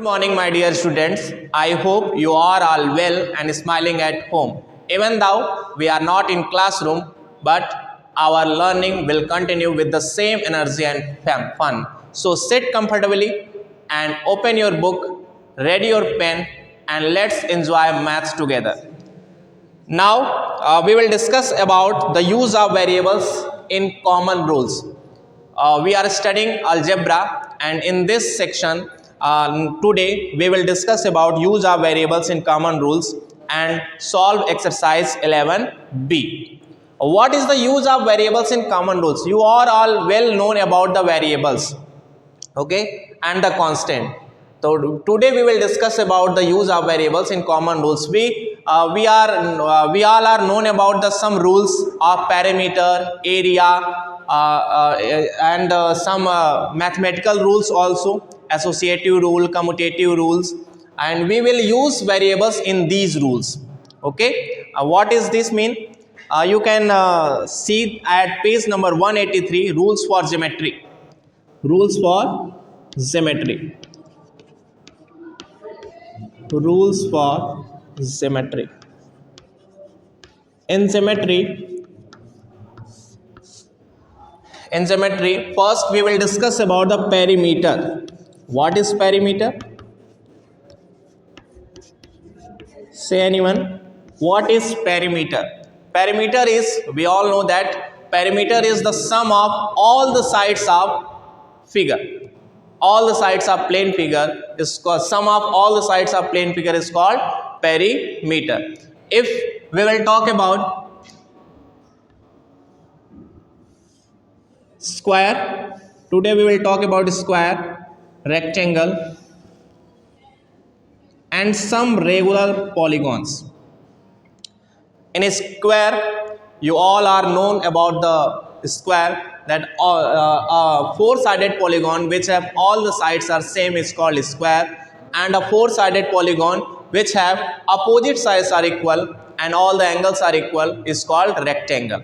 Good morning, my dear students. I hope you are all well and smiling at home. Even though we are not in classroom, but our learning will continue with the same energy and fun. So sit comfortably and open your book, ready your pen, and let's enjoy maths together. Now we will discuss about the use of variables in common rules. We are studying algebra, and in this section today we will discuss about use of variables in common rules and solve exercise 11b. What is the use of variables in common rules? You are all well known about the variables, okay, and the constant. So today we will discuss about the use of variables in common rules. We all are known about the some rules of perimeter, area, and some mathematical rules also, associative rule, commutative rules, and we will use variables in these rules. Okay, what is this mean? You can see at page number 183, rules for geometry. Rules for geometry. Rules for geometry. In geometry, first we will discuss about the perimeter. What is perimeter? Say anyone. What is perimeter? Perimeter is, we all know that perimeter is the sum of all the sides of figure. All the sides of plane figure is called, sum of all the sides of plane figure is called perimeter. If we will talk about square, today we will talk about square, rectangle, and some regular polygons. In a square, you all are known about the square, that four-sided polygon which have all the sides are same is called square, and a four-sided polygon which have opposite sides are equal and all the angles are equal is called rectangle.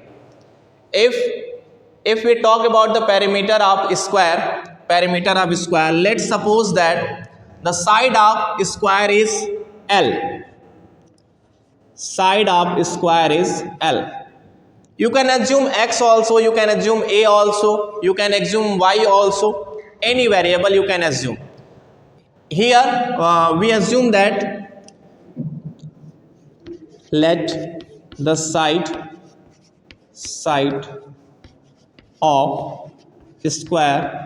If we talk about the perimeter of square, let's suppose that the side of square is L. Side of square is L. You can assume x also, you can assume a also, you can assume y also, any variable you can assume. Here we assume that let the side of square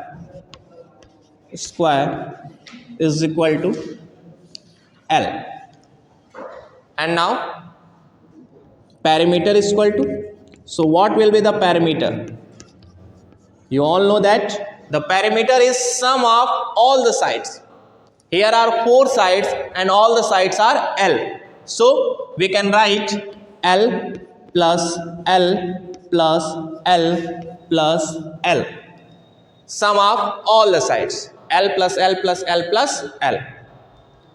is equal to L. And now perimeter is equal to, so what will be the perimeter? You all know that the perimeter is sum of all the sides. Here are four sides and all the sides are L. So we can write L plus L plus L plus L. Sum of all the sides. L plus L plus L plus L.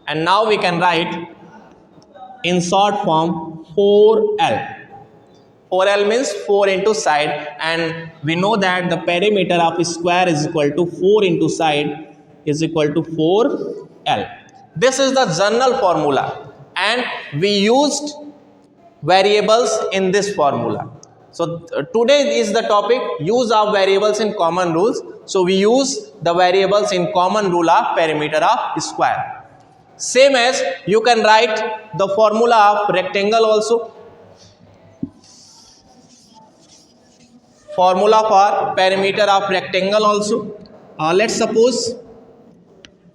And now we can write in short form 4L. 4L means 4 into side, and we know that the perimeter of a square is equal to 4 into side is equal to 4L. This is the general formula, and we used variables in this formula. So today is the topic use of variables in common rules. So we use the variables in common rule of perimeter of square. Same as you can write the formula of rectangle also. Formula for perimeter of rectangle also. Let's suppose,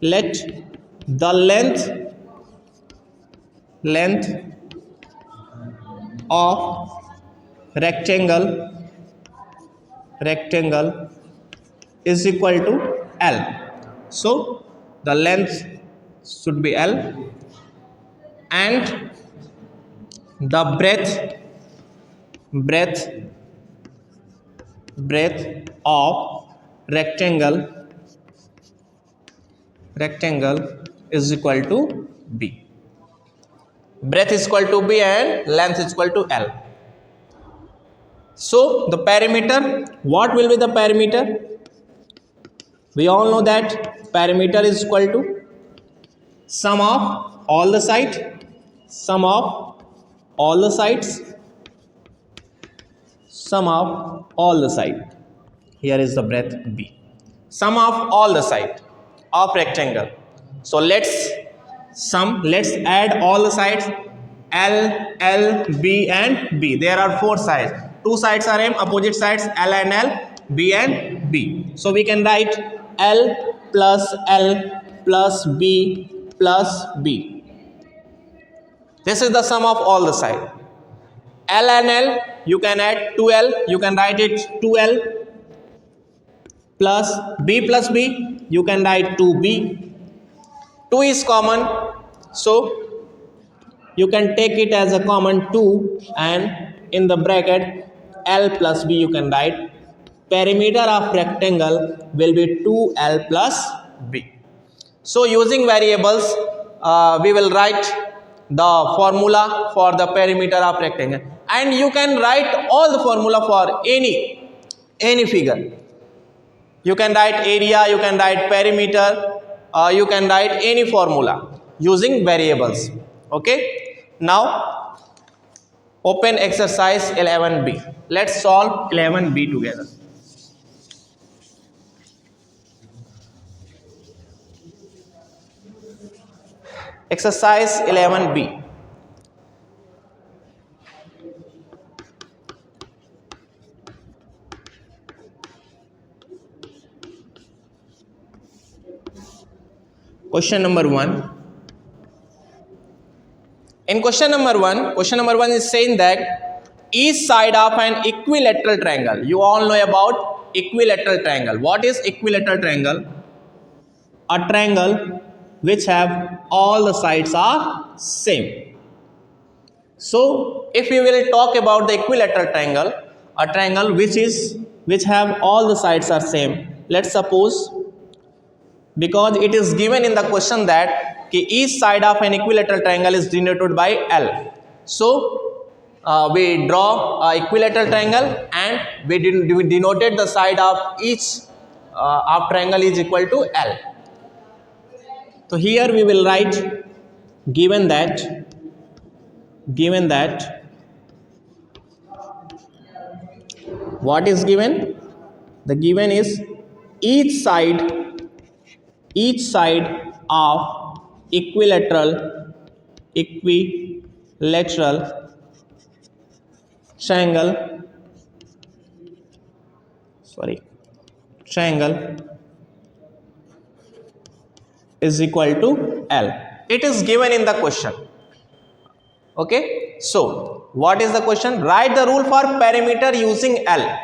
let the length of rectangle is equal to L. So the length should be L, and the breadth of rectangle is equal to B. Breadth is equal to B and length is equal to L. So the perimeter, what will be the perimeter? We all know that perimeter is equal to sum of all the sides, sum of all the sides, sum of all the side. Here is the breadth B. Sum of all the side of rectangle. So let's add all the sides L, L, B and B. There are four sides. Two sides are M, opposite sides L and L, B and B. So we can write L plus B plus B. This is the sum of all the sides. L and L, you can add 2L, you can write it 2L plus B, you can write 2B. 2 is common, so you can take it as a common 2, and in the bracket L plus B you can write perimeter of rectangle will be 2L plus B. So using variables, we will write the formula for the perimeter of rectangle, and you can write all the formula for any figure. You can write area, you can write perimeter, you can write any formula using variables. Okay. Now open exercise 11B. Let's solve 11B together. Exercise 11B. Question number 1. In question number one is saying that each side of an equilateral triangle. You all know about equilateral triangle. What is equilateral triangle? A triangle which have all the sides are same. So if we will talk about the equilateral triangle, a triangle which have all the sides are same. Let's suppose, because it is given in the question that each side of an equilateral triangle is denoted by L. So we draw an equilateral triangle and we denoted the side of each of triangle is equal to L. So here we will write, given that what is given? The given is each side of equilateral triangle is equal to L. It is given in the question. Okay, so what is the question? Write the rule for perimeter using L.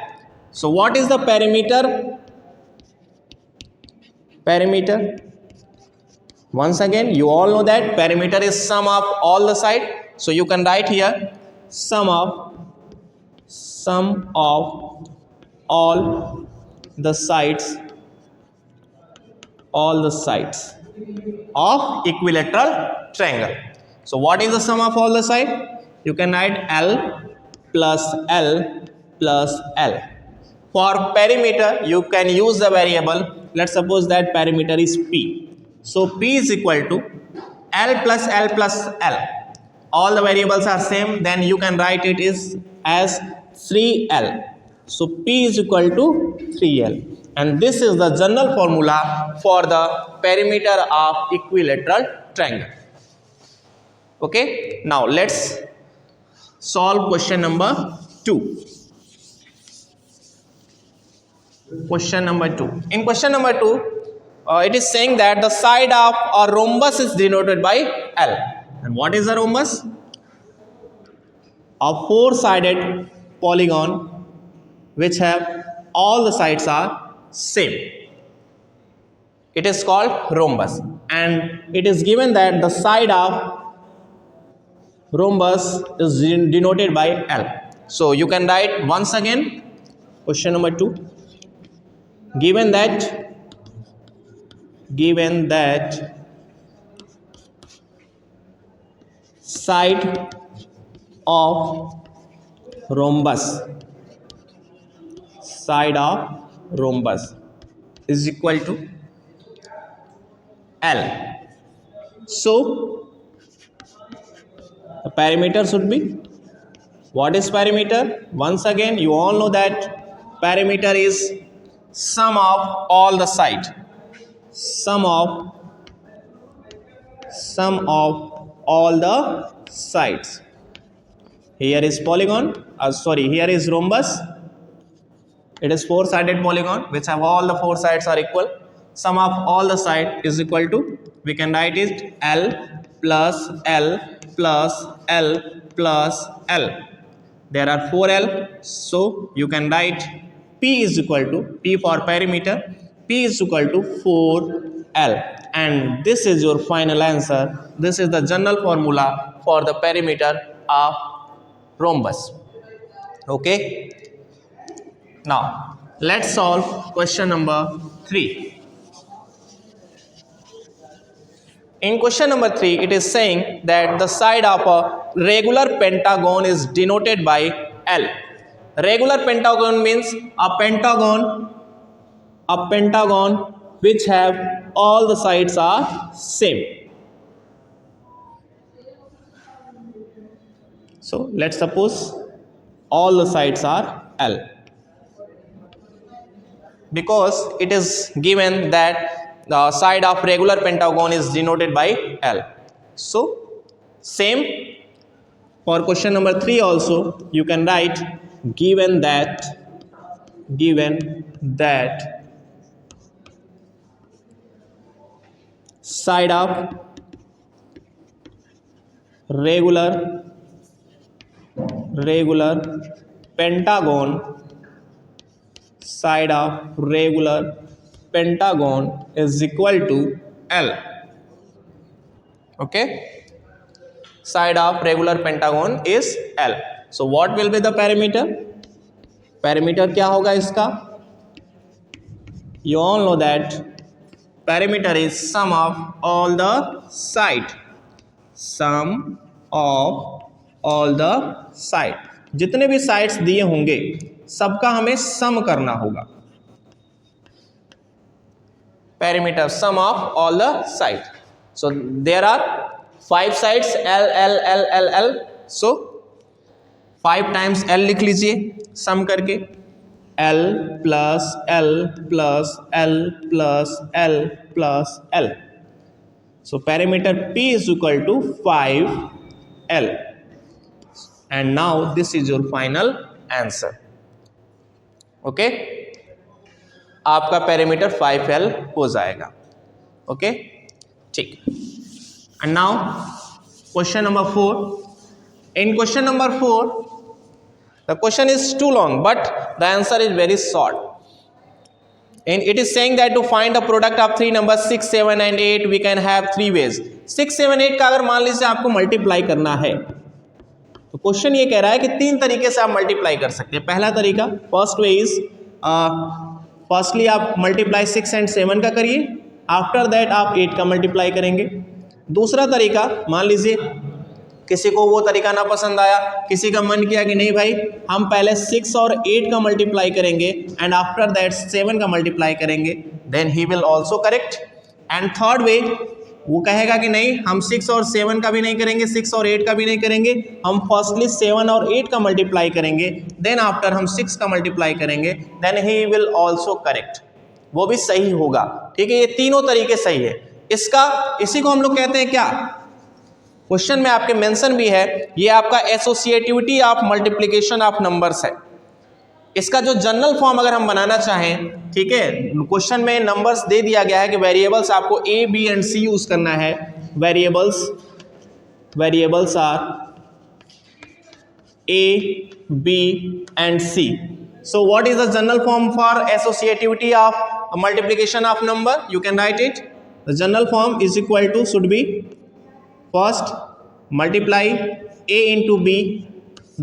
So what is the perimeter? Once again, you all know that perimeter is sum of all the side. So you can write here sum of all the sides of equilateral triangle. So what is the sum of all the side? You can write L plus L plus L. For perimeter, you can use the variable. Let's suppose that perimeter is P. So P is equal to L plus L plus L. All the variables are same, then you can write it is as 3L. So P is equal to 3L. And this is the general formula for the perimeter of equilateral triangle. Okay, now let's solve question number 2. Question number 2. In question number 2, it is saying that the side of a rhombus is denoted by L. And what is a rhombus? A four-sided polygon which have all the sides are same. It is called rhombus, and it is given that the side of rhombus is denoted by L. So you can write once again question number 2. Given that side of rhombus is equal to L. So the perimeter should be, what is perimeter? Once again, you all know that perimeter is sum of all the side, sum of all the sides. Here is polygon, sorry, here is rhombus. It is four-sided polygon which have all the four sides are equal. Sum of all the side is equal to, we can write it L plus L plus L plus L. There are 4L, so you can write P is equal to, P for perimeter, P is equal to 4L, and this is your final answer. This is the general formula for the perimeter of rhombus. Okay, now let's solve question number 3. In question number 3, it is saying that the side of a regular pentagon is denoted by L. Regular pentagon means a pentagon which have all the sides are same. So let's suppose all the sides are L, because it is given that the side of regular pentagon is denoted by L. So same for question number 3 also, you can write given that side of regular pentagon, side of regular pentagon is equal to L. Okay, side of regular pentagon is L. So what will be the perimeter? Perimeter क्या होगा इसका? You all know that perimeter is sum of all the side, sum of all the side. जितने भी sides दिए होंगे सबका हमें सम करना होगा. Perimeter, sum of all the side. So there are 5 sides, L L L L L. So 5 times L लिख लीजिए सम करके, L plus L plus L plus L plus L. So perimeter P is equal to 5L, and now this is your final answer. Okay, आपका perimeter 5L हो जाएगा. Okay, ठीक. And now question number 4. In question number 4, the question is too long, but the answer is very short. And it is saying that to find the product of 3 numbers 6, 7 and 8, we can have 3 ways. 6, 7, 8 का अगर मान लीजिए आपको multiply करना है, तो question ये कह रहा है कि 3 तरीके से आप मल्टीप्लाई कर सकते हैं. पहला तरीका, फर्स्ट वे इज, फर्स्टली आप मल्टीप्लाई 6 एंड 7 का करिए, आफ्टर दैट आप 8 का मल्टीप्लाई करेंगे. दूसरा तरीका, मान लीजिए किसी को वो तरीका ना पसंद आया, किसी का मन किया कि नहीं भाई हम पहले 6 और 8 का मल्टीप्लाई करेंगे एंड आफ्टर दैट 7 का मल्टीप्लाई करेंगे, then he will also correct. And third way, वो कहेगा कि नहीं हम 6 और 7 का भी नहीं करेंगे, 6 और 8 का भी नहीं करेंगे, हम फर्स्टली 7 और 8 का मल्टीप्लाई करेंगे, देन आफ्टर हम 6 का मल्टीप्लाई करेंगे, then he will also correct. वो भी सही होगा. ठीक है, ये तीनों तरीके सही है. इसका, इसी को हम लोग कहते हैं क्या, क्वेश्चन में आपके मेंशन भी है, ये आपका associativity of multiplication of numbers है. इसका जो जनरल फॉर्म अगर हम बनाना चाहें, ठीक है, क्वेश्चन में नंबर्स दे दिया गया है कि वेरिएबल्स आपको A B and C use करना है. Variables are A B and C. So what is the general form for associativity of multiplication of number? You can write it. The general form is equal to, should be first multiply a into b,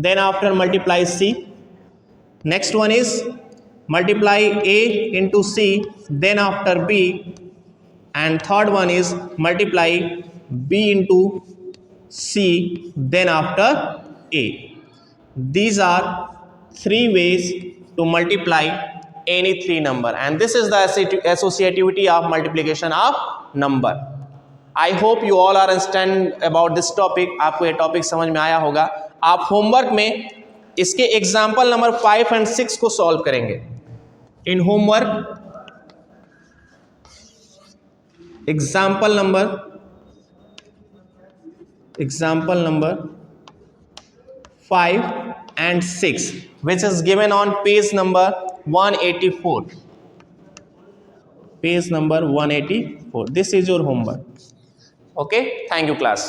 then after multiply c. Next one is multiply a into c, then after b, and third one is multiply b into c, then after a. These are 3 ways to multiply any 3 number, and this is the associativity of multiplication of number. I hope you all are understand about this topic. आपको ये topic समझ में आया होगा। आप homework में इसके example number 5 and 6 को सॉल्व करेंगे। In homework example number 5 and 6 which is given on page number 184. Page number 184. This is your homework. Okay, thank you class.